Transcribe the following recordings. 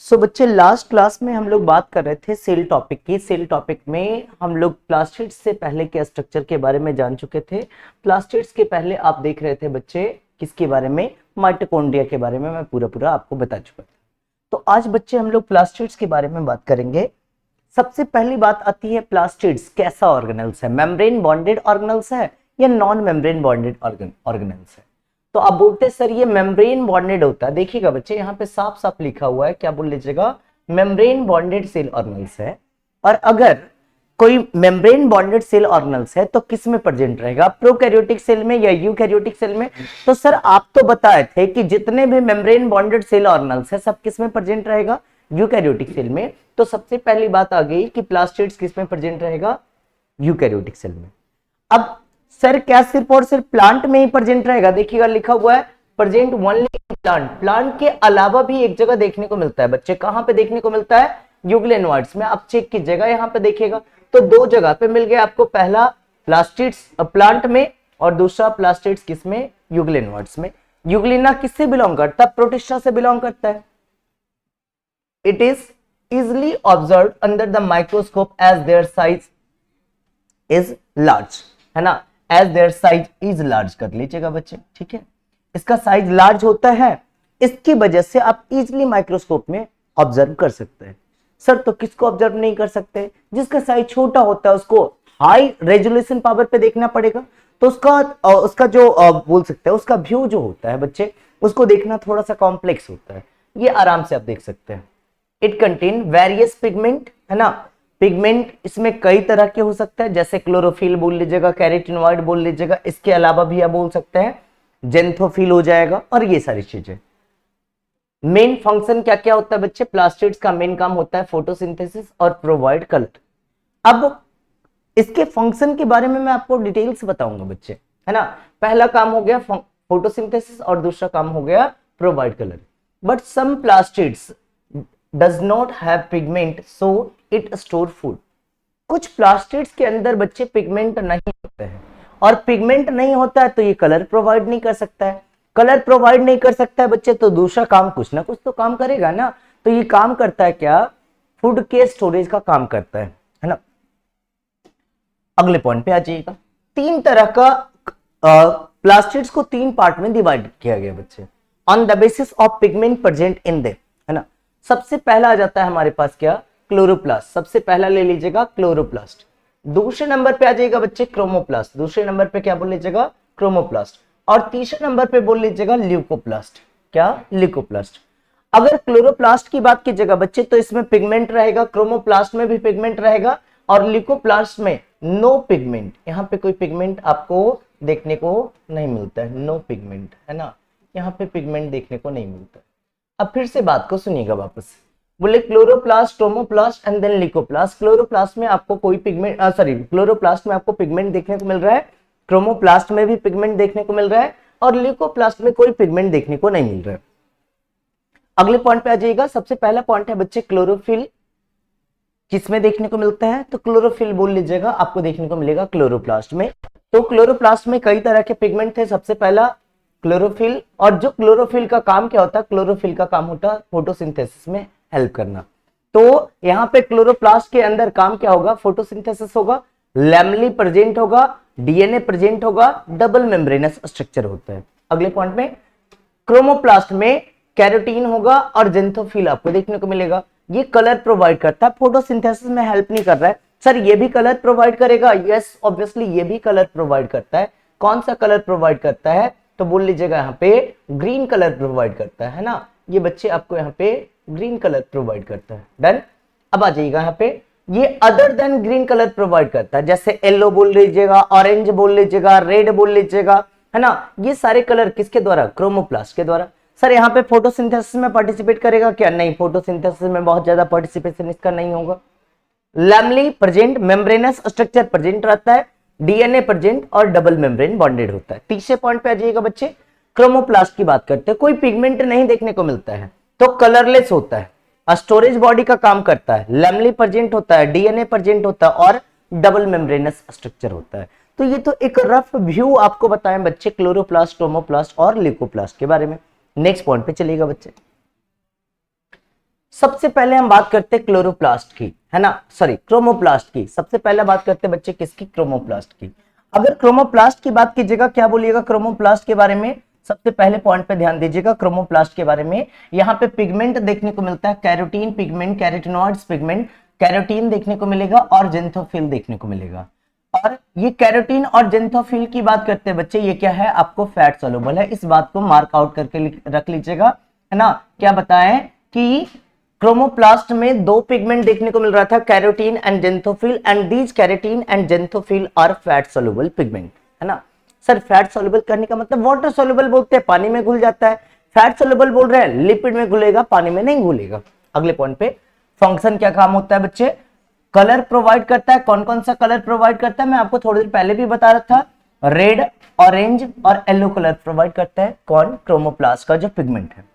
सो बच्चे last class में हम लोग बात कर रहे थे सेल टॉपिक की। सेल टॉपिक में हम लोग प्लास्टिड्स से पहले के स्ट्रक्चर के बारे में जान चुके थे। प्लास्टिड्स के पहले आप देख रहे थे बच्चे किसके बारे में, माइटोकॉन्ड्रिया के बारे में मैं पूरा आपको बता चुका था। तो आज बच्चे हम लोग प्लास्टिड्स के बारे में बात करेंगे। सबसे पहली बात आती है प्लास्टिड्स कैसा ऑर्गेनेल्स है, मेम्ब्रेन बॉन्डेड ऑर्गेनेल्स है या नॉन मेम्ब्रेन बॉन्डेड ऑर्गेनेल्स है। तो आप बोलते सर ये मेम्ब्रेन बॉन्डेड होता है। देखिएगा बच्चे यहाँ पे साफ साफ लिखा हुआ है, क्या बोल लीजिएगा, मेम्ब्रेन बॉन्डेड सेल ऑर्गेनेल्स है। और अगर कोई मेम्ब्रेन बॉन्डेड सेल ऑर्गेनेल्स है तो किस में प्रेजेंट रहेगा, प्रोकैरियोटिक सेल में या यूकैरियोटिक सेल में। तो सर आप तो बताए थे कि जितने भी मेम्ब्रेन बॉन्डेड सेल ऑर्गेनेल्स है सब किस में प्रेजेंट रहेगा, यूकैरियोटिक सेल में। तो सबसे पहली बात आ गई कि प्लास्टिड्स किस में प्रेजेंट रहेगा, यूकैरियोटिक सेल में। अब सर क्या सिर्फ और सिर्फ प्लांट में ही प्रेजेंट रहेगा, देखिएगा लिखा हुआ है present only in plant. Plant के अलावा भी एक जगह देखने को मिलता है बच्चे, कहां पे देखने को मिलता है, यूग्लेनोइड्स में। आप चेक कीजिएगा यहाँ पे देखिएगा तो दो जगह पे मिल गया आपको, पहला प्लास्टिड्स प्लांट में और दूसरा प्लास्टिड्स किस में, यूग्लेनोइड्स में। यूग्लिना किससे बिलोंग करता है, प्रोटिस्टा से बिलोंग करता है। It is easily observe under the microscope as their size is large, है ना, as their size is large कर लीजिएगा बच्चे, ठीक है। इसका साइज लार्ज होता है, इसकी वजह से आप इजिली माइक्रोस्कोप में ऑब्जर्व कर सकते हैं। सर तो किसको ऑब्जर्व नहीं कर सकते, जिसका साइज छोटा होता है उसको हाई रेजोल्यूशन पावर पे देखना पड़ेगा। तो उसका जो बोल सकते हैं उसका व्यू जो होता है बच्चे, उसको देखना थोड़ा सा कॉम्प्लेक्स होता है। ये आराम से आप देख सकते हैं। इट कंटेन वेरियस पिगमेंट, है ना। पिगमेंट इसमें कई तरह के हो सकते हैं, जैसे क्लोरोफिल बोल लीजिएगा, कैरोटीनॉइड बोल लीजिएगा, इसके अलावा भी आप बोल सकते हैं जेंथोफिल हो जाएगा, और ये सारी चीजें। मेन फंक्शन क्या क्या होता है बच्चे, प्लास्टिड्स का मेन काम होता है फोटोसिंथेसिस और प्रोवाइड कलर। अब इसके फंक्शन के बारे में मैं आपको डिटेल्स बताऊंगा बच्चे, है ना। पहला काम हो गया फोटोसिंथेसिस और दूसरा काम हो गया provide colour. But some plastids does not have pigment so it store food। कुछ प्लास्टिड्स के अंदर बच्चे पिगमेंट नहीं होते हैं, और पिगमेंट नहीं होता है तो ये कलर प्रोवाइड नहीं कर सकता है। कलर प्रोवाइड नहीं कर सकता है बच्चे तो दूसरा काम कुछ ना कुछ तो काम करेगा ना। तो ये काम करता है क्या, फूड के स्टोरेज का काम करता है ना। अगले पॉइंट पे आ जाइएगा। तीन तरह का प्लास्टिड्स को तीन पार्ट में डिवाइड किया गया बच्चे, on the basis of pigment present in them, है ना। सबसे पहला आ जाता है हमारे पास क्या, क्लोरोप्लास्ट। सबसे पहला ले लीजिएगा क्लोरोप्लास्ट। दूसरे नंबर पे आ जाएगा बच्चे क्रोमोप्लास्ट। दूसरे नंबर पे क्या बोल लीजिएगा, क्रोमोप्लास्ट। और तीसरे नंबर पे बोल लीजिएगा ल्यूकोप्लास्ट। क्या, ल्यूकोप्लास्ट। अगर क्लोरोप्लास्ट की बात कीजिएगा बच्चे तो इसमें पिगमेंट रहेगा, क्रोमोप्लास्ट में भी पिगमेंट रहेगा, और ल्यूकोप्लास्ट में नो पिगमेंट। यहाँ पे कोई पिगमेंट आपको देखने को नहीं मिलता है, नो पिगमेंट, है ना। यहाँ पे पिगमेंट देखने को नहीं मिलता है। अब फिर से बात को सुनिएगा वापस, बोले chloroplast, chromoplast and then leucoplast. Chloroplast में आपको कोई पिगमेंट क्लोरोप्लास्ट में आपको पिगमेंट देखने को मिल रहा है, क्रोमोप्लास्ट में भी पिगमेंट देखने को मिल रहा है, और ल्यूकोप्लास्ट में कोई पिगमेंट देखने को नहीं मिल रहा है। अगले पॉइंट पे आ जाइएगा। सबसे पहला पॉइंट है बच्चे क्लोरोफिल किसमें देखने को मिलता है, तो क्लोरोफिल बोल लीजिएगा, आपको देखने को मिलेगा क्लोरोप्लास्ट में। तो क्लोरोप्लास्ट में कई तरह के पिगमेंट थे। सबसे पहला क्लोरोफिल, और जो क्लोरोफिल का काम क्या होता है, क्लोरोफिल का काम होता है फोटोसिंथेसिस में हेल्प करना। तो यहाँ पे क्लोरोप्लास्ट के अंदर काम क्या होगा, फोटोसिंथेसिस होगा, लैमेली प्रेजेंट होगा, डीएनए प्रेजेंट होगा, डबल मेम्ब्रेनस स्ट्रक्चर होता है। अगले पॉइंट में क्रोमोप्लास्ट में कैरोटीन होगा और जेंथोफिल आपको देखने को मिलेगा। ये कलर प्रोवाइड करता है, फोटोसिंथेसिस में हेल्प नहीं कर रहा है। सर ये भी कलर प्रोवाइड करेगा, यस ऑब्वियसली ये भी कलर प्रोवाइड करता है। कौन सा कलर प्रोवाइड करता है, तो बोल लीजिएगा यहाँ पे ग्रीन कलर प्रोवाइड करता है ना। ये बच्चे आपको यहाँ पे ग्रीन कलर प्रोवाइड करता है, डन। अब आ जाइएगा यहाँ पे, ये other than green colour provide करता है, जैसे येलो बोल लीजिएगा, ऑरेंज बोल लीजिएगा, रेड बोल लीजिएगा, है ना। ये सारे कलर किसके द्वारा, क्रोमोप्लास्ट के द्वारा। सर यहाँ पे फोटोसिंथेसिस में पार्टिसिपेट करेगा क्या, नहीं, फोटोसिंथेसिस में बहुत ज्यादा पार्टिसिपेशन इसका नहीं होगा। Lamellae present, membranous structure present रहता है, डीएनए प्रेजेंट और डबल मेम्ब्रेन बॉन्डेड होता है। तीसरे पॉइंट पे आ जाइएगा बच्चे, क्रोमोप्लास्ट की बात करते हैं, कोई पिगमेंट नहीं देखने को मिलता है, तो कलरलेस होता है, स्टोरेज बॉडी का काम करता है, लैमेली प्रेजेंट होता है, डीएनए प्रेजेंट होता है, और डबल मेम्ब्रेनस स्ट्रक्चर होता है। तो ये तो एक रफ व्यू आपको बताएं बच्चे क्लोरोप्लास्ट, क्रोमोप्लास्ट और ल्यूकोप्लास्ट के बारे में। नेक्स्ट पॉइंट पे चलिएगा बच्चे। सबसे पहले हम बात करते हैं क्लोरोप्लास्ट की, है ना, सॉरी क्रोमोप्लास्ट की। सबसे पहले बात करते हैं बच्चे किसकी, क्रोमोप्लास्ट की। अगर क्रोमोप्लास्ट की बात कीजिएगा, क्या बोलिएगा क्रोमोप्लास्ट के बारे में, सबसे पहले पॉइंट पे ध्यान दीजिएगा क्रोमोप्लास्ट के बारे में। यहाँ पे पिगमेंट देखने को मिलता है, carotene pigment, carotenoids pigment, carotene देखने को मिलेगा और जेंथोफिल देखने को मिलेगा। और ये कैरोटीन और जेंथोफिल की बात करते हैं बच्चे, ये क्या है आपको फैट सोलुबल है, इस बात को मार्क आउट करके रख लीजिएगा, है ना। क्या बताएं कि क्रोमोप्लास्ट में दो पिगमेंट देखने को मिल रहा था, carotene and xanthophyll, and these carotene and xanthophyll are fat soluble pigment, है ना। सर फैट सोलुबल करने का मतलब, वाटर सोलुबल बोलते हैं पानी में घुल जाता है, फैट सोलुबल बोल रहे हैं लिपिड में घुलेगा, पानी में नहीं घुलेगा। अगले पॉइंट पे, फंक्शन क्या काम होता है बच्चे, कलर प्रोवाइड करता है। कौन कौन सा कलर प्रोवाइड करता है, मैं आपको थोड़ी देर पहले भी बता रहा था, रेड, ऑरेंज और येलो कलर प्रोवाइड करता है कौन, क्रोमोप्लास्ट का जो पिगमेंट है।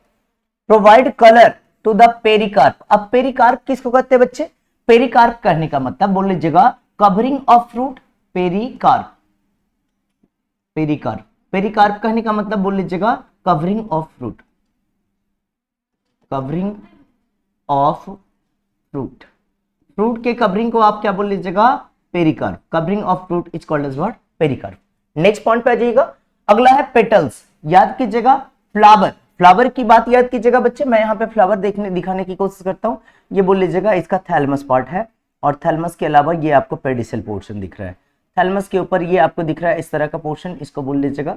Provide colour to the pericarp. अब पेरिकार्प किसको कहते हैं बच्चे, पेरिकार्प कहने का मतलब बोल लीजिएगा covering of fruit, pericarp, pericarp, pericarp कहने का मतलब बोल लीजिएगा covering of fruit, covering of fruit, fruit के कवरिंग को आप क्या बोल लीजिएगा, pericarp, covering of fruit is called as what, pericarp. Next point पे आ जाइएगा, अगला है पेटल्स। याद कीजिएगा फ्लावर, फ्लावर की बात याद कीजिएगा बच्चे, मैं यहाँ पे फ्लावर दिखाने की कोशिश करता हूं। ये बोल लीजिएगा इसका थैलमस पार्ट है, और थैलमस के अलावा ये आपको पेडिसल पोर्शन दिख रहा है। थैलमस के ऊपर ये आपको दिख रहा है इस तरह का पोर्शन, इसको बोल लीजिएगा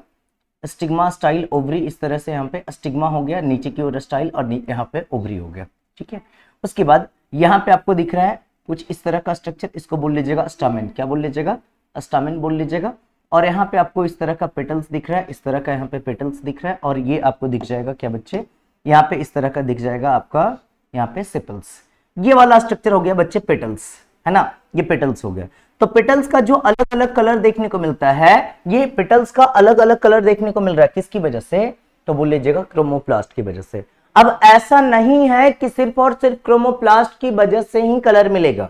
स्टिग्मा स्टाइल ओवरी। इस तरह से यहाँ पे स्टिग्मा हो गया, नीचे की ओर स्टाइल, और यहाँ पे ओवरी हो गया, ठीक है। उसके बाद यहाँ पे आपको दिख रहा है कुछ इस तरह का स्ट्रक्चर, इसको बोल लीजिएगा स्टामेन, क्या बोल लीजिएगा, स्टामेन बोल लीजिएगा। और यहाँ पे आपको इस तरह का पेटल्स दिख रहा है, इस तरह का यहाँ पे पेटल्स दिख रहा है, और ये आपको दिख जाएगा क्या बच्चे, यहाँ पे इस तरह का दिख जाएगा आपका यहाँ पे सेपल्स। ये वाला स्ट्रक्चर हो गया बच्चे पेटल्स, है ना, ये पेटल्स हो गया। तो पेटल्स का जो अलग अलग कलर देखने को मिलता है, ये पेटल्स का अलग अलग कलर देखने को मिल रहा है किसकी वजह से, तो बोल लीजिएगा क्रोमोप्लास्ट की वजह से। अब ऐसा नहीं है कि सिर्फ और सिर्फ क्रोमोप्लास्ट की वजह से ही कलर मिलेगा,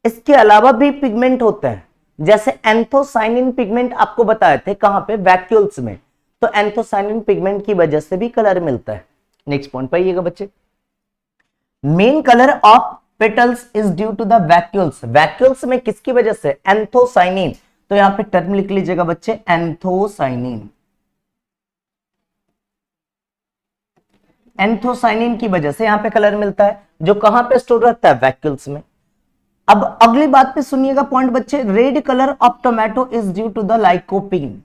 इसके अलावा भी पिगमेंट होता है, जैसे एंथोसाइनिन पिगमेंट आपको बताए थे कहां पे, वैक्यूल्स में, तो एंथोसाइनिन पिगमेंट की वजह से भी कलर मिलता है। नेक्स्ट पॉइंट पे आइएगा बच्चे, main colour of petals is due to the vacuoles. Vacuoles में किसकी वजह से, एंथोसाइनिन, तो यहां पे टर्म लिख लीजिएगा बच्चे एंथोसाइनिन, एंथोसाइनिन की वजह से यहां पे कलर मिलता है, जो कहां पे स्टोर रहता है, वैक्यूल्स में। अब अगली बात पे सुनिएगा पॉइंट बच्चे, red colour of tomato is due to the lycopene.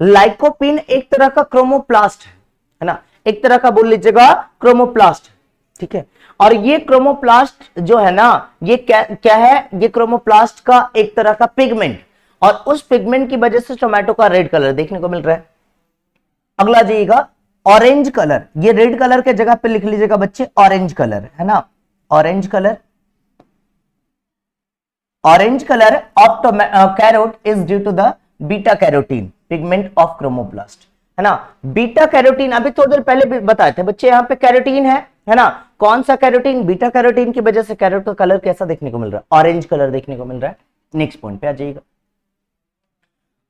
Lycopene एक तरह का क्रोमोप्लास्ट है ना, एक तरह का बोल लीजिएगा क्रोमोप्लास्ट, ठीक है। और ये क्रोमोप्लास्ट जो है ना, ये क्या है, ये क्रोमोप्लास्ट का एक तरह का पिगमेंट, और उस पिगमेंट की वजह से टोमेटो का रेड कलर देखने को मिल रहा है। अगला जाइएगा ऑरेंज कलर, ये रेड कलर के जगह पे लिख लीजिएगा बच्चे ऑरेंज कलर, है ना, orange colour. Orange colour of carrot is due to the beta carotene pigment of chromoplast, है ना। बीटा कैरोटीन अभी थोड़ी देर पहले भी बताए थे बच्चे, यहाँ पे कैरोटीन है ना, कौन सा कैरोटीन, बीटा कैरोटीन की वजह से कैरोट का कलर कैसा देखने को मिल रहा है, ऑरेंज कलर देखने को मिल रहा है। नेक्स्ट पॉइंट पे आ जाइएगा,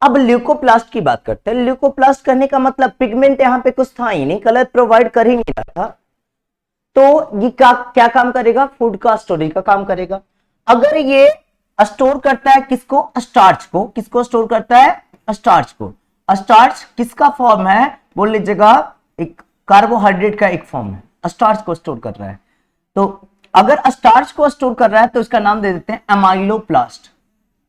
अब ल्यूकोप्लास्ट की बात करते हैं। ल्यूकोप्लास्ट करने का मतलब पिगमेंट यहाँ पे कुछ था ही नहीं, कलर प्रोवाइड कर ही नहीं रहा था, तो ये क्या काम करेगा, फूड का स्टोरेज का काम करेगा। अगर ये स्टोर करता है किसको, स्टार्च को, किसको स्टोर करता है, स्टार्च को। स्टार्च किसका फॉर्म है, बोल लीजिएगा एक कार्बोहाइड्रेट का एक फॉर्म है, स्टार्च को स्टोर कर रहा है। तो अगर स्टार्च को स्टोर कर रहा है तो इसका नाम दे देते हैं अमाइलोप्लास्ट।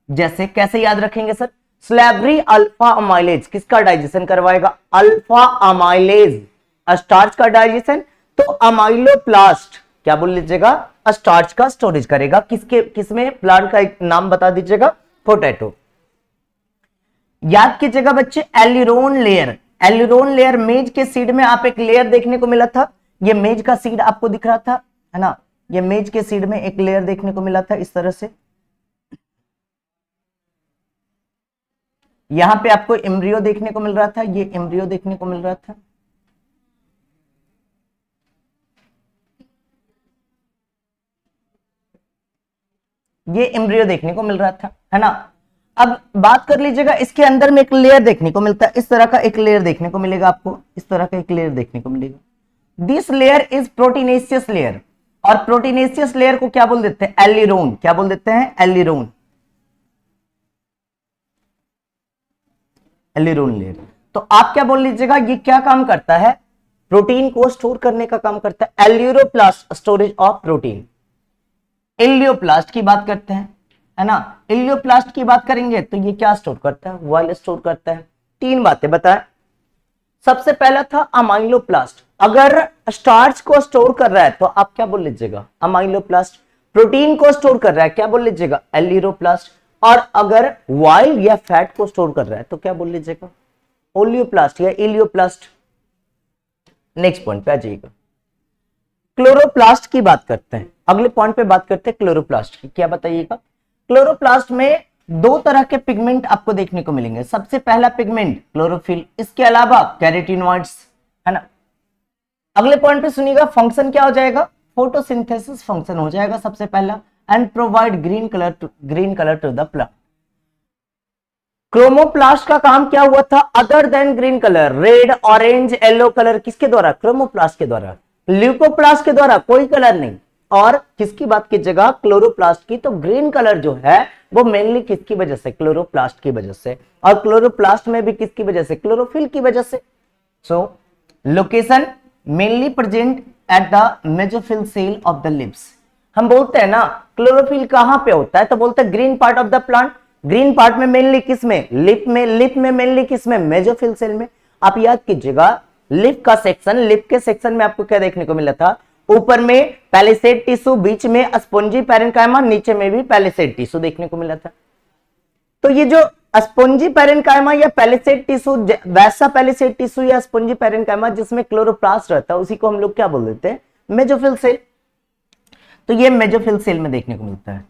जैसे कैसे याद रखेंगे सर, स्लैबरी अल्फा अमाइलेज किसका डाइजेशन करवाएगा, अल्फा अमाइलेज, स्टार्च का डाइजेशन, तो अमाइलोप्लास्ट क्या बोल लीजिएगा, स्टार्च का स्टोरेज करेगा, किसमें, प्लांट का एक नाम बता दीजिएगा, पोटैटो। याद कीजिएगा बच्चे एलिरोन लेयर, एलिरोन लेयर मेज के सीड में आप एक लेयर देखने को मिला था, ये मेज का सीड आपको दिख रहा था, है ना, ये मेज के सीड में एक लेयर देखने को मिला था इस तरह से। यहां पे आपको एम्ब्रियो देखने को मिल रहा था, ये एम्ब्रियो देखने को मिल रहा था, ये एम्ब्रियो देखने को मिल रहा था, है ना। अब बात कर लीजिएगा, इसके अंदर में एक लेयर देखने को मिलता है, इस तरह का एक लेयर देखने को मिलेगा आपको, इस तरह का एक लेयर देखने को मिलेगा। This layer is proteinaceous layer, और प्रोटीनेशियस लेयर को क्या बोल देते हैं? एलिरोन। क्या बोल देते हैं? एलिरोन। एलिरोन लेयर। तो आप क्या बोल लीजिएगा, ये क्या काम करता है? प्रोटीन को स्टोर करने का काम करता है। Aleuroplast, storage of protein. Elaioplast की बात करते हैं, है ना। इलियोप्लास्ट की बात करेंगे तो ये क्या स्टोर करता है? वॉइल स्टोर करता है। तीन बातें बताएं। सबसे पहला था अमाइलोप्लास्ट। अगर स्टार्च को स्टोर कर रहा है तो आप क्या बोल लीजिएगा? अमाइलोप्लास्ट। प्रोटीन को स्टोर कर रहा है, क्या बोल लीजिएगा? एलियोप्लास्ट। और अगर वॉइल या फैट को स्टोर कर रहा है तो क्या बोल लीजिएगा? ओलियोप्लास्ट या इलियोप्लास्ट। नेक्स्ट पॉइंट पे आ जाइएगा। क्लोरोप्लास्ट की बात करते हैं, अगले पॉइंट पे बात करते हैं क्लोरोप्लास्ट की। क्या बताइएगा? क्लोरोप्लास्ट में दो तरह के पिगमेंट आपको देखने को मिलेंगे। सबसे पहला पिगमेंट क्लोरोफिल, इसके अलावा कैरोटीनॉइड्स, है ना। अगले पॉइंट पे सुनिएगा, फंक्शन क्या हो जाएगा? फोटोसिंथेसिस फंक्शन हो जाएगा सबसे पहला। And provide green colour to the plant. Chromoplast का काम क्या हुआ था? Other than green colour, red, orange, yellow colour, किसके द्वारा? क्रोमोप्लास्ट के द्वारा। ल्यूकोप्लास्ट के द्वारा कोई कलर नहीं। और किसकी बात कीजिएगा? क्लोरोप्लास्ट की। तो ग्रीन कलर जो है वो मेनली किसकी वजह से? क्लोरोप्लास्ट की वजह से। और क्लोरोप्लास्ट में भी किसकी वजह से? क्लोरोफिल की वजह से। So location mainly present at the mesophyll cell of the leaves. हम बोलते हैं ना क्लोरोफिल कहां पे होता है, तो बोलते हैं green part of the plant. Green part में मेनली किसमें? लिप में। लिप में मेनली किसमें? मेसोफिल सेल में। आप याद कीजिएगा, लिप का सेक्शन, लिप के सेक्शन में आपको क्या देखने को मिला था? ऊपर में पैलिसेड टिश्यू, बीच में स्पॉन्जी पैरेन्काइमा, नीचे में भी पैलिसेड टिश्यू देखने को मिला था। तो ये जो स्पॉन्जी पैरेन्काइमा या पैलिसेड टिश्यू, वैसा पैलिसेड टिश्यू या स्पॉन्जी पैरेन्काइमा जिसमें क्लोरोप्लास्ट रहता है, उसी को हम लोग क्या बोल देते हैं? Mesophyll cell. तो ये मेसोफिल सेल में देखने को मिलता है।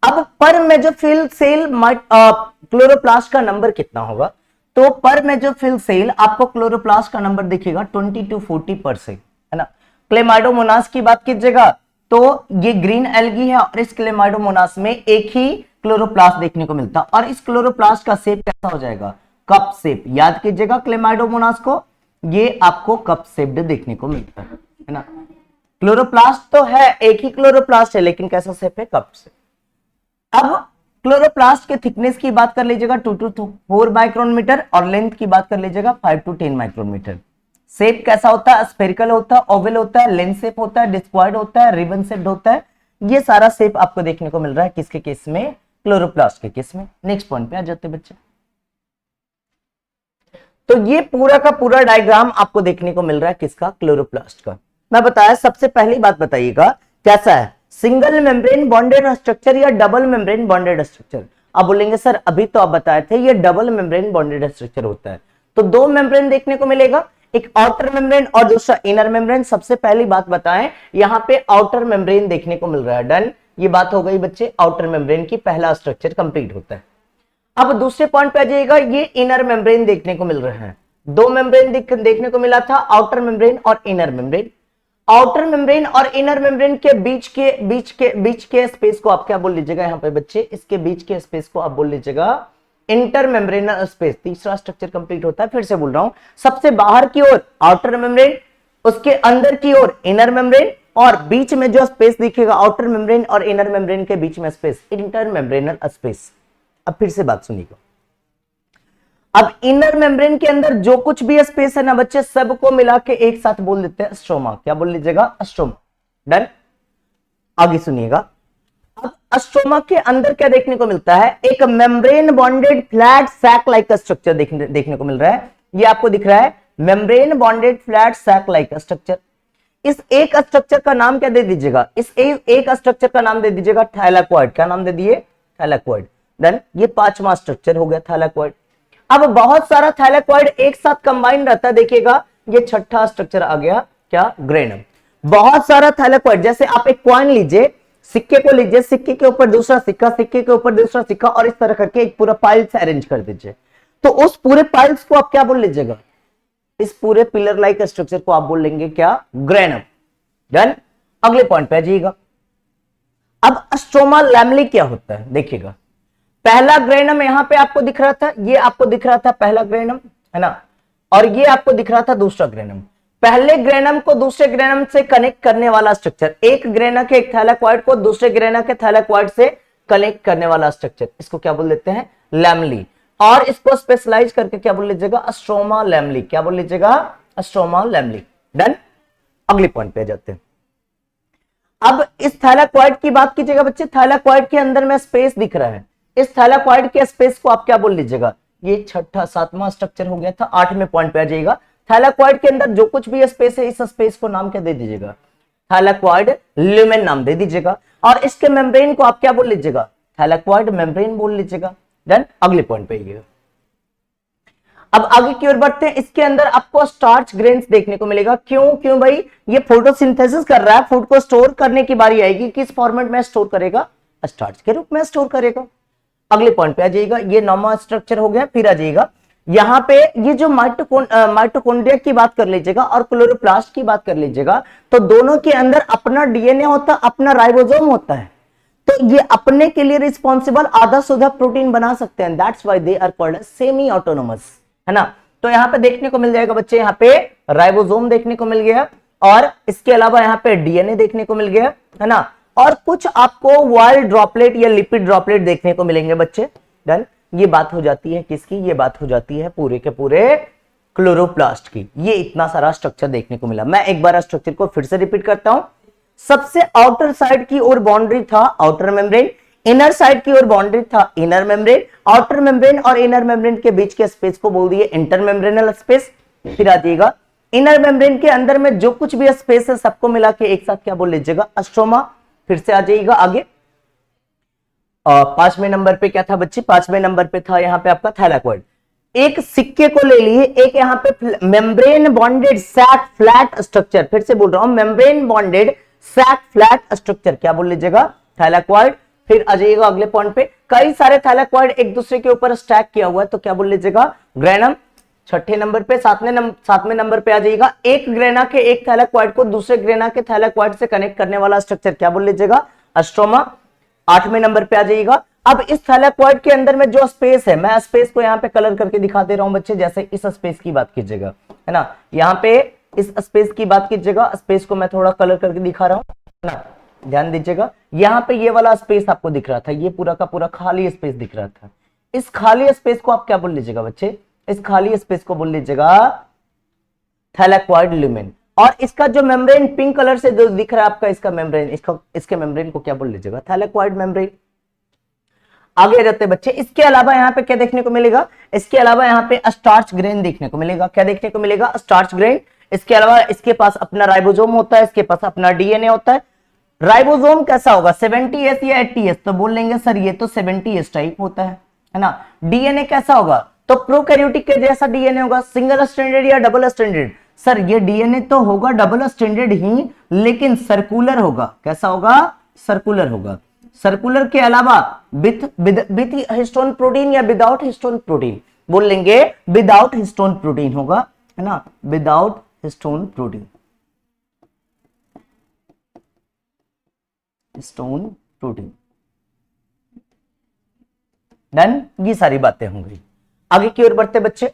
अब पर मेसोफिल सेल क्लोरोप्लास्ट का नंबर कितना होगा? तो पर मेसोफिल सेल आपको क्लोरोप्लास्ट का नंबर दिखेगा 20 to 40%, है ना। क्लेमाइडोमोनास की बात कीजिएगा तो ये ग्रीन एल्गी है और इस क्लेमाइडोमोनास में एक ही क्लोरोप्लास्ट देखने को मिलता है। और इस क्लोरोप्लास्ट का शेप कैसा हो जाएगा? Cup shape. याद कीजिएगा क्लेमाइडोमोनास को, ये आपको कप शेप्ड देखने को मिलता है ना। क्लोरोप्लास्ट तो है, एक ही क्लोरोप्लास्ट है, लेकिन कैसा शेप है? Cup shape. अब क्लोरोप्लास्ट के थिकनेस की बात कर लीजिएगा 2 to 4 माइक्रोमीटर और लेंथ की बात कर लीजिएगा 5 to 10 माइक्रोमीटर। शेप कैसा होता है? स्फेरिकल होता है, ओवल होता है, लेंस शेप होता है, डिस्क्वायड होता है, रिबन शेप्ड होता है। ये सारा शेप आपको देखने को मिल रहा है किसके केस में? क्लोरोप्लास्ट के केस में। नेक्स्ट पॉइंट पे आ जाते बच्चे। तो ये पूरा का पूरा डायग्राम आपको देखने को मिल रहा है किसका? क्लोरोप्लास्ट का। मैं बताया, सबसे पहली बात बताइएगा कैसा है? सिंगल मेम्ब्रेन बॉन्डेड स्ट्रक्चर या डबल मेम्ब्रेन बॉन्डेड स्ट्रक्चर? आप बोलेंगे सर अभी तो आप बताए थे ये डबल मेम्ब्रेन बॉन्डेड स्ट्रक्चर होता है। तो दो मेम्ब्रेन देखने को मिलेगा, एक आउटर मेम्ब्रेन और दूसरा इनर मेम्ब्रेन। सबसे पहली बात बताएं, यहां पे आउटर मेम्ब्रेन देखने को मिल रहा है। डन, ये बात हो गई बच्चे, आउटर मेम्ब्रेन की पहला स्ट्रक्चर कंप्लीट होता है। अब दूसरे पॉइंट पे आ जाइएगा, ये इनर मेम्ब्रेन देखने को मिल रहा है। दो मेम्ब्रेन देखने को मिला था, आउटर मेम्ब्रेन और इनर मेम्ब्रेन। आउटर मेम्ब्रेन और इनर मेम्ब्रेन के बीच के स्पेस को आप क्या बोल लीजिएगा यहाँ पे बच्चे? इसके बीच के स्पेस को आप बोल लीजिएगा इंटर मेम्ब्रेनल स्पेस। तीसरा स्ट्रक्चर कंप्लीट होता है। फिर से बोल रहा हूं, सबसे बाहर की ओर आउटर मेम्ब्रेन, उसके अंदर की ओर इनर मेम्ब्रेन, और बीच में जो स्पेस दिखेगा आउटर मेम्ब्रेन और इनर मेम्ब्रेन के बीच में स्पेस, इंटर मेम्ब्रेनल स्पेस। अब फिर से बात सुनिएगा, अब इनर मेम्ब्रेन के अंदर जो कुछ भी स्पेस है ना बच्चे, सबको मिला के एक साथ बोल देते हैं स्ट्रोमा। क्या बोल लीजिएगा? स्ट्रोमा। डन, आगे सुनिएगा। अब स्ट्रोमा के अंदर क्या देखने को मिलता है? एक membrane bounded flat sac like structure देखने को मिल रहा है। ये आपको दिख रहा है membrane bounded flat sac like structure. इस एक स्ट्रक्चर का नाम क्या दे दीजिएगा? इस एक स्ट्रक्चर का नाम दे दीजिएगा थैलेकोइड। क्या नाम दे दिए? थैलेकोइड। डन, ये पांचवा स्ट्रक्चर हो गया थैलेकोइड। अब बहुत सारा थैलेकोइड एक साथ कंबाइन रहता है, देखिएगा ये छठा स्ट्रक्चर आ गया, क्या? ग्रेनम। बहुत सारा थैलेकोइड, जैसे आप एक कॉइन लीजिए, सिक्के को लीजिए, सिक्के के ऊपर दूसरा सिक्का, सिक्के के ऊपर दूसरा सिक्का, और इस तरह करके एक पूरा पाइल्स अरेंज कर दीजिए। तो उस पूरे पाइल्स को आप क्या बोल लीजिएगा? इस पूरे पिलर लाइक स्ट्रक्चर को आप बोल लेंगे क्या? ग्रेनम। डन, अगले पॉइंट पे जाइएगा। अब स्ट्रोमा लैमेली क्या होता है देखिएगा। पहला ग्रेनम यहां पे आपको दिख रहा था, ये आपको दिख रहा था पहला ग्रेनम, है ना, और ये आपको दिख रहा था दूसरा ग्रेनम। पहले ग्रेनम को दूसरे ग्रेनम से कनेक्ट करने वाला स्ट्रक्चर, एक ग्रेना के एक थैलेक्वाइड को दूसरे ग्रेना के थैलेक्वाइड से कनेक्ट करने वाला स्ट्रक्चर, इसको क्या बोल देते हैं? लैमली। और इसको स्पेशलाइज करके क्या बोल लीजिएगा? Stroma lamellae. क्या बोल लीजिएगा? Stroma lamellae. डन। अगले पॉइंट पे जाते हैं। अब इस थैलेक्वाइड की बात कीजिएगा बच्चे, थैलेक्वाइड के अंदर में स्पेस दिख रहा है, इस थैलेक्वाइड के स्पेस को आप क्या बोल लीजिएगा? ये छठा सातवां स्ट्रक्चर हो गया था, 8वें पॉइंट पे आ जाइएगा। थैलेक्वाइड के अंदर जो कुछ भी स्पेस है, इस स्पेस को नाम क्या दे दीजिएगा? थैलेक्वाइड ल्यूमेन नाम दे दीजिएगा। और इसके मेम्ब्रेन को आप क्या बोल लीजिएगा? थैलेक्वाइड मेम्ब्रेन बोल लीजिएगा। देन अगले पॉइंट पे आइएगा। अब आगे की ओर बढ़ते हैं। इसके अंदर आपको स्टार्च ग्रेन्स देखने को मिलेगा। क्यों भाई? ये फोटोसिंथेसिस कर रहा है, फूड को स्टोर करने की बारी आएगी, किस फॉर्मेट में स्टोर करेगा? स्टार्च के रूप में स्टोर करेगा। अगले पॉइंट पे आ जाइएगा। ये नॉर्मल स्ट्रक्चर हो गया। फिर आ जाइएगा यहां पे, ये जो माइटोकॉन्ड्रिया की बात कर लीजिएगा और क्लोरोप्लास्ट की बात कर लीजिएगा, तो दोनों के अंदर अपना डीएनए होता है, अपना राइबोसोम होता है। तो ये अपने के लिए रिस्पॉन्सिबल आधा सुधा प्रोटीन बना सकते हैं। That's why they are called semi autonomous, है ना। तो यहाँ पे देखने को मिल जाएगा बच्चे, यहाँ पे राइबोसोम देखने को मिल गया और इसके अलावा यहाँ पे डीएनए देखने को मिल गया, है ना। और कुछ आपको ऑयल ड्रॉपलेट या लिपिड ड्रॉपलेट देखने को मिलेंगे बच्चे। डन। ये बात हो जाती है किसकी? ये बात हो जाती है पूरे के पूरे क्लोरोप्लास्ट की। ये इतना सारा स्ट्रक्चर देखने को मिला। मैं एक बार स्ट्रक्चर को फिर से रिपीट करता हूं। सबसे आउटर साइड की ओर बाउंड्री था आउटर मेम्ब्रेन, इनर साइड की ओर बाउंड्री था इनर मेम्ब्रेन, आउटर मेम्ब्रेन और इनर मेम्ब्रेन के बीच के स्पेस को बोल दिए इंटर मेम्ब्रेनल स्पेस। फिर आ जाइएगा इनर मेम्ब्रेन के अंदर में जो कुछ भी स्पेस है सबको मिला के एक साथ क्या बोल लीजिएगा? स्ट्रोमा। फिर से आ जाइएगा आगे। 5वें नंबर पे क्या था बच्चे? 5वें नंबर पे था यहाँ पे आपका थैलेक्वाइड। एक सिक्के को ले लिए, एक यहाँ पे membrane bounded sac flat structure, फिर से बोल रहा हूं membrane bounded sac flat structure, क्या बोल लीजिएगा? थैलेक्वाइड। फिर आ जाइएगा अगले पॉइंट पे, कई सारे थैलेक्वाइड एक दूसरे के ऊपर स्टैक किया हुआ है, तो क्या बोल लीजिएगा? ग्रेनम। 6ठे नंबर पे 7वें नंबर पे आ जाइएगा, एक ग्रेना के एक थैलेक्वाइड को दूसरे ग्रेना के थैलेक्वाइड से कनेक्ट करने वाला स्ट्रक्चर, क्या बोल लीजिएगा? स्ट्रोमा। 8वें नंबर पे आ जाइएगा। अब इस थैलेक्वाइड के अंदर में जो स्पेस है, मैं स्पेस को यहाँ पे कलर करके दिखा दे रहा हूं बच्चे, जैसे इस स्पेस की बात कीजिएगा, है ना। यहाँ पे इस स्पेस की बात कीजिएगा, स्पेस को मैं थोड़ा कलर करके दिखा रहा हूं, है ना। ध्यान दीजिएगा, यहाँ पे ये वाला स्पेस आपको दिख रहा था, ये पूरा का पूरा खाली स्पेस दिख रहा था। इस खाली स्पेस को आप क्या बोल लीजिएगा बच्चे? इस खाली स्पेस को बोल लीजिएगा थैलेक्वाइड ल्यूमेन। और इसका जो मेम्ब्रेन पिंक कलर से जो दिख रहा है आपका, इसका मेम्ब्रेन, इसके मेम्ब्रेन को क्या बोल लीजिएगा? Thylakoid membrane. आगे रहते बच्चे, इसके अलावा यहाँ पे क्या देखने को मिलेगा? इसके अलावा यहाँ पे स्टार्च ग्रेन देखने को मिलेगा। क्या देखने को मिलेगा? Starch grain. इसके अलावा इसके पास अपना राइबोसोम होता है, इसके पास अपना डीएनए होता है। राइबोसोम कैसा होगा? 70S या 80S? तो बोल लेंगे सर ये तो 70S टाइप होता है ना। डीएनए कैसा होगा? तो प्रोकैरियोटिक के जैसा डीएनए होगा, सिंगल स्ट्रैंडेड या डबल स्ट्रैंडेड? सर ये डीएनए तो होगा डबल स्ट्रैंडेड ही, लेकिन सर्कुलर होगा। कैसा होगा? सर्कुलर होगा। सर्कुलर के अलावा विथ हिस्टोन प्रोटीन या विदाउट हिस्टोन प्रोटीन? बोल लेंगे विदाउट हिस्टोन प्रोटीन होगा, है ना, without histone protein. Histone protein. Done. ये सारी बातें होंगी। आगे की ओर बढ़ते बच्चे।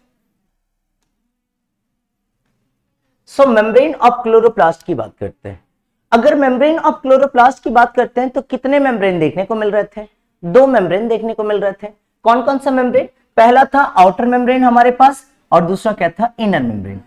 सो मेम्ब्रेन ऑफ क्लोरोप्लास्ट की बात करते हैं। अगर मेम्ब्रेन ऑफ क्लोरोप्लास्ट की बात करते हैं तो कितने मेम्ब्रेन देखने को मिल रहे थे? 2 मेम्ब्रेन देखने को मिल रहे थे। कौन कौन सा मेम्ब्रेन? पहला था आउटर मेम्ब्रेन हमारे पास, और दूसरा क्या था? Inner membrane.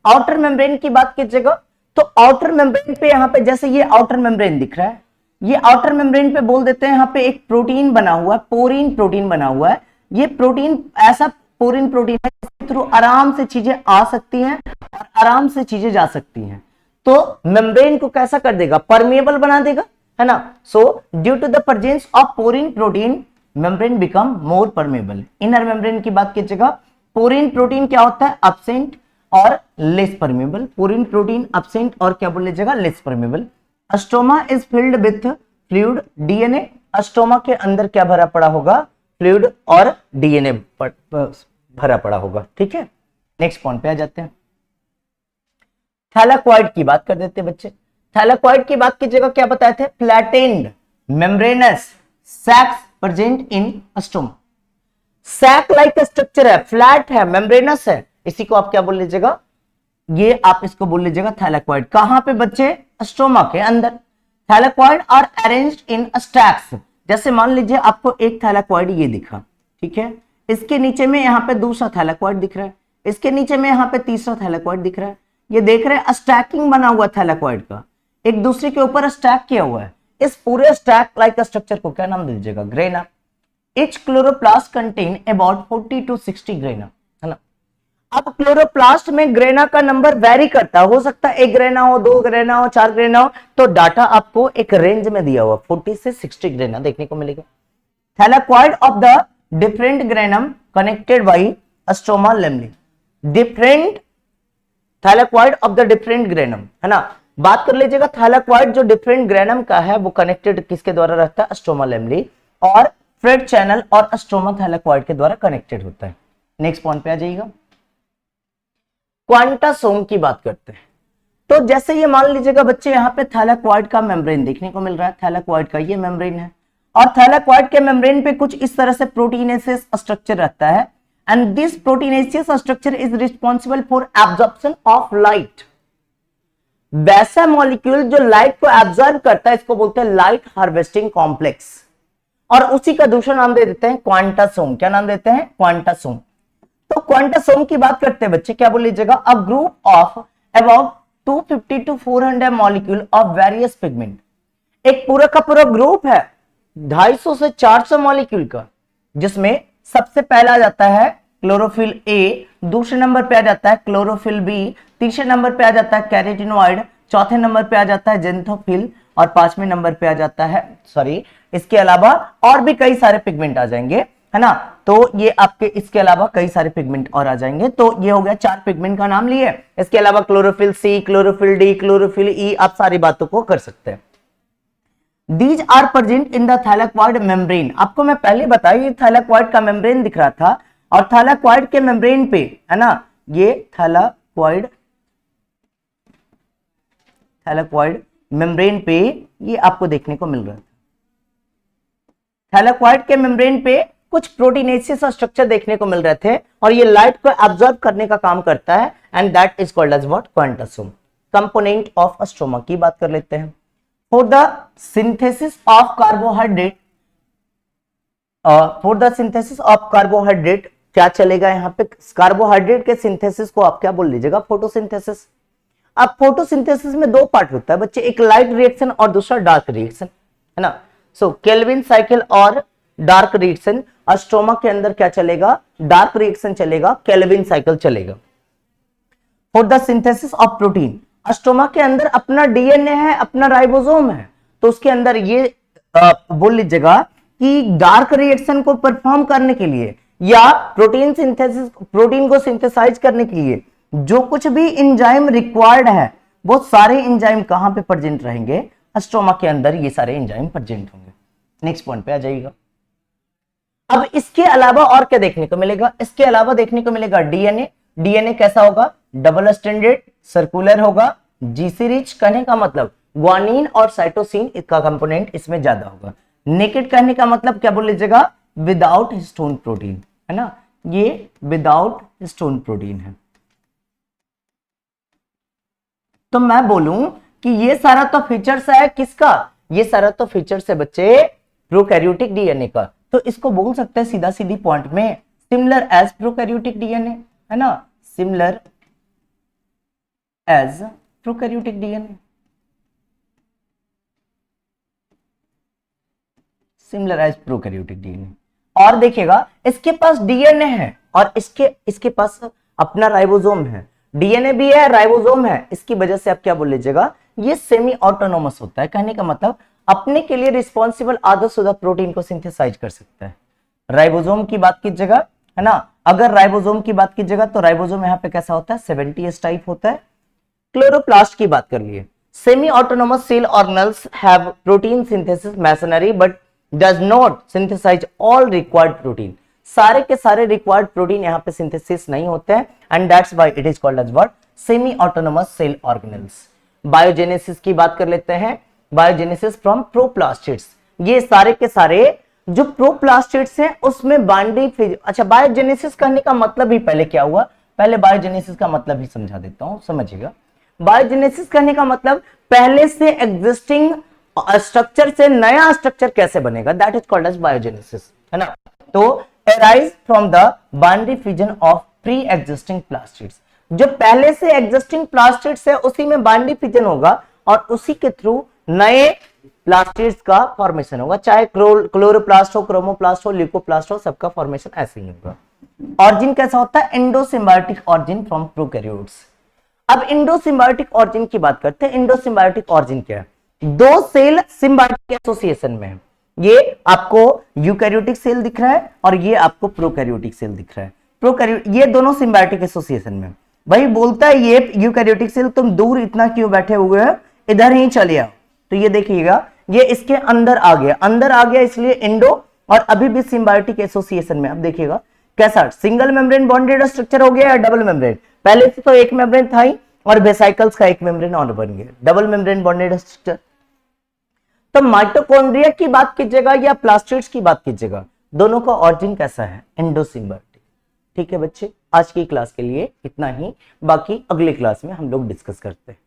आउटर मेम्ब्रेन की बात कीजिएगा तो आउटर मेम्ब्रेन पे यहाँ पे जैसे ये आउटर मेम्ब्रेन दिख रहा है, ये आउटर मेम्ब्रेन पे बोल देते हैं यहाँ पे एक प्रोटीन बना हुआ है, पोरीन प्रोटीन बना हुआ है। ये प्रोटीन ऐसा पोरीन प्रोटीन है जिसके थ्रू आराम से चीजें आ सकती हैं और आराम से चीजें जा सकती हैं। तो मेम्ब्रेन को कैसा कर देगा? परमेबल बना देगा, है ना। So due to the presence of porin protein membrane become more permeable. Inner membrane की बात कीजिएगा, पोरीन प्रोटीन क्या होता है? एब्सेंट और लेस परमेबल। पोरीन प्रोटीन एब्सेंट और क्या बोल लीजिएगा? Less permeable. Stoma is filled with fluid DNA. Stoma के अंदर क्या भरा पड़ा होगा? फ्लूइड और डीएनए भरा पड़ा होगा। ठीक है, नेक्स्ट पॉइंट पे आ जाते हैं। थैलेक्वाइड की बात कर देते हैं बच्चे। थैलेक्वाइड की बात कीजिएगा, क्या बताए थे? Flattened membranous sacs present in stroma. Sac like structure है, फ्लैट है, मेम्ब्रेनस है, इसी को आप क्या बोल लीजिएगा? ये आप इसको बोल लीजिएगा थैलेक्वाइड। कहां पे बच्चे? स्टोमा के अंदर। Thylakoid are arranged in stacks. जैसे मान लीजिए आपको एक थैलेक्वाइड ये दिखा, ठीक है, इसके नीचे में यहाँ पे दूसरा थैलेक्वाइड दिख रहा है, इसके नीचे में यहाँ पे तीसरा थैलेक्वाइड दिख रहा है। ये देख रहे हैं स्टैकिंग बना हुआ थैलेक्वाइड का, एक दूसरे के ऊपर स्टैक किया हुआ है। इस पूरे स्टैक लाइक स्ट्रक्चर को क्या नाम दीजिएगा? Grana. Each chloroplast contain about 40 to 60 grana, है ना। अब क्लोरोप्लास्ट में ग्रेना का नंबर वेरी करता है, हो सकता है एक ग्रेना हो, दो ग्रेना हो, चार ग्रेना हो, तो डाटा आपको एक रेंज में दिया हुआ 40 से 60 ग्रेना देखने को मिलेगा। Thylakoid of the different granum connected by stroma lemony. Different thylakoid of the different granum, है ना। बात कर लीजिएगा थैलेक्वाइड जो डिफरेंट ग्रेनम का है वो कनेक्टेड किसके द्वारा रहता है? स्ट्रोमा लेमनी, और फ्रेड चैनल और स्ट्रोमा थैलेक्वाइड के द्वारा कनेक्टेड होता है। नेक्स्ट पॉइंट पे आ जाइएगा, क्वांटासोम की बात करते हैं। तो जैसे ये मान लीजिएगा बच्चे यहाँ पे थैलेक्वाइड का मेम्ब्रेन देखने को मिल रहा है, थैलेक्वाइड का ये मेम्ब्रेन है, और थैलेक्वाइड के मेम्ब्रेन पे कुछ इस तरह से प्रोटीनेसियस स्ट्रक्चर रहता है, and this proteinaceous structure is responsible for absorption of light. वैसा मॉलिक्यूल जो लाइट को एब्जॉर्ब करता है इसको बोलते हैं लाइट हार्वेस्टिंग कॉम्प्लेक्स, और उसी का दूसरा नाम दे देते हैं क्वांटासोम। क्या नाम देते हैं? क्वांटासोम। तो क्वांटासोम की बात करते हैं बच्चे, क्या बोल लीजिएगा? A group of about 250 to 400 molecule of various pigment. एक पूरा का पूरा ग्रुप है 250 से 400 मॉलिक्यूल का, जिसमें सबसे पहला आ जाता है क्लोरोफिल ए, दूसरे नंबर पे आ जाता है क्लोरोफिल बी, तीसरे नंबर पे आ जाता है कैरोटीनॉइड, चौथे नंबर पे आ जाता है जेंथोफिल, और पांचवें नंबर पे आ जाता है इसके अलावा और भी कई सारे पिगमेंट आ जाएंगे, है ना। तो ये आपके इसके अलावा कई सारे पिगमेंट और आ जाएंगे। तो ये हो गया 4 पिगमेंट का नाम लिए। इसके अलावा chlorophyll C, chlorophyll D, chlorophyll E, आप सारी बातों को कर सकते हैं। These are present in the thylakoid membrane। आपको मैं पहले बताया थैलेक्वाइड का मेम्ब्रेन दिख रहा था, और थैलेक्वाइड के मेम्ब्रेन पे, है ना, ये थैलेक्वाइड मेम्ब्रेन पे ये आपको देखने को मिल रहा है। थैलेक्वाइड के मेम्ब्रेन पे कुछ प्रोटीनेसियस स्ट्रक्चर देखने को मिल रहे थे, और ये लाइट को एब्जॉर्ब करने का काम करता है, and that is called as what? Quantasome. Component of stroma की बात कर लेते हैं। For the synthesis of carbohydrate, क्या चलेगा यहाँ पे? कार्बोहाइड्रेट के सिंथेसिस को आप क्या बोल लीजिएगा? फोटोसिंथेसिस। अब फोटोसिंथेसिस में 2 पार्ट होता है बच्चे, एक लाइट रिएक्शन और दूसरा डार्क रिएक्शन, है ना। सो केल्विन साइकिल और डार्क रिएक्शन। स्ट्रोमा के अंदर क्या चलेगा? डार्क रिएक्शन चलेगा, केल्विन साइकिल चलेगा। For the synthesis of protein, stroma के अंदर अपना डीएनए है, अपना राइबोसोम है, तो उसके अंदर ये बोल लीजिएगा कि डार्क रिएक्शन को परफॉर्म करने के लिए या प्रोटीन को सिंथेसाइज करने के लिए जो कुछ भी एंजाइम रिक्वायर्ड है, वो सारे एंजाइम कहां पे प्रेजेंट रहेंगे? स्ट्रोमा के अंदर ये सारे एंजाइम प्रेजेंट होंगे। नेक्स्ट पॉइंट पे आ जाइएगा। अब इसके अलावा और क्या देखने को मिलेगा? इसके अलावा देखने को मिलेगा डीएनए। डीएनए कैसा होगा? डबल स्ट्रैंडेड, सर्कुलर होगा, जीसी रिच। कहने का मतलब ग्वानिन और साइटोसिन इसका कंपोनेंट इसमें ज्यादा होगा। नेकेड कहने का मतलब क्या बोल लीजिएगा? विदाउट हिस्टोन प्रोटीन, है ना, ये विदाउट हिस्टोन प्रोटीन है। तो मैं बोलूं कि ये सारा तो फीचर्स है किसका? ये सारा तो फीचर्स है बच्चे प्रोकैरियोटिक डीएनए का। तो इसको बोल सकते हैं सीधा सीधी पॉइंट में सिमिलर एज प्रोकैरियोटिक डीएनए, है ना, similar as prokaryotic DNA, similar as prokaryotic DNA. और देखिएगा इसके पास डीएनए है और इसके पास अपना राइबोसोम है, डीएनए भी है, राइबोसोम है। इसकी वजह से आप क्या बोल लीजिएगा? ये सेमी ऑटोनोमस होता है। कहने का मतलब अपने के लिए रिस्पॉन्सिबल आधा प्रोटीन को सिंथेसाइज कर सकता है। राइबोसोम की बात कीजिएगा, है ना, अगर राइबोसोम की बात कीजिएगा तो राइबोसोम यहाँ पे कैसा होता है? 70s टाइप होता है। क्लोरोप्लास्ट की बात कर लिए, semi autonomous cell organelles have protein synthesis machinery but does not synthesize all required protein. सारे के सारे रिक्वायर्ड प्रोटीन यहाँ पे सिंथेसिस नहीं होते हैं, and that's why it is called as what? Semi autonomous cell organelles. Biogenesis की बात कर लेते हैं। Biogenesis from proplastids. ये सारे के सारे जो प्रोप्लास्टिड्स हैं उसमें बाइंडिंग। अच्छा, बायोजेनेसिस करने का मतलब ही पहले क्या हुआ? पहले बायोजेनेसिस का मतलब ही समझा देता हूं, समझिएगा। बायोजेनेसिस करने का मतलब पहले से एग्जिस्टिंग स्ट्रक्चर से नया स्ट्रक्चर कैसे बनेगा, that is called as biogenesis, है ना। तो arise from the binary fusion of pre existing plastids, जो पहले से एग्जिस्टिंग प्लास्टिड्स है उसी में बाइनरी फ्यूजन होगा और उसी के थ्रू नए प्लास्टिड्स का फॉर्मेशन होगा, चाहे क्लोरोप्लास्ट हो, क्रोमोप्लास्ट हो, ल्यूकोप्लास्ट हो, सबका फॉर्मेशन ऐसे ही होगा। ऑरिजिन कैसा होता है, एंडोसिम्बायोटिक ऑरिजिन फ्रॉम प्रोकैरियोट्स। अब इंडोसिम्बायोटिक ऑरिजिन की बात करते हैं। इंडोसिम्बायोटिक ऑरिजिन क्या है, दो सेल सिम्बायोटिक एसोसिएशन में है। ये आपको यूकैरियोटिक सेल दिख रहा है और ये आपको प्रोकैरियोटिक सेल दिख रहा है। प्रोकैरियोट ये दोनों सिम्बायोटिक एसोसिएशन में, भाई बोलता है ये यूकैरियोटिक सेल तुम दूर इतना क्यों बैठे हुए हो, इधर ही चले आओ। तो ये देखिएगा ये इसके अंदर आ गया, इसलिए इंडो, और अभी भी सिम्बायोटिक एसोसिएशन में। अब देखिएगा कैसा सिंगल मेम्ब्रेन बॉन्डेड स्ट्रक्चर हो गया या डबल मेम्ब्रेन, पहले से तो एक मेम्ब्रेन था ही और वेसाइकल्स का एक मेम्ब्रेन और बन गया, डबल मेम्ब्रेन बॉन्डेड स्ट्रक्चर। तो माइटोकॉन्ड्रिया की बात कीजिएगा या प्लास्टिड्स की बात कीजिएगा, दोनों का ऑरिजिन कैसा है, एंडोसिम्बायोटिक। ठीक है बच्चे, आज की क्लास के लिए इतना ही, बाकी अगले क्लास में हम लोग डिस्कस करते हैं।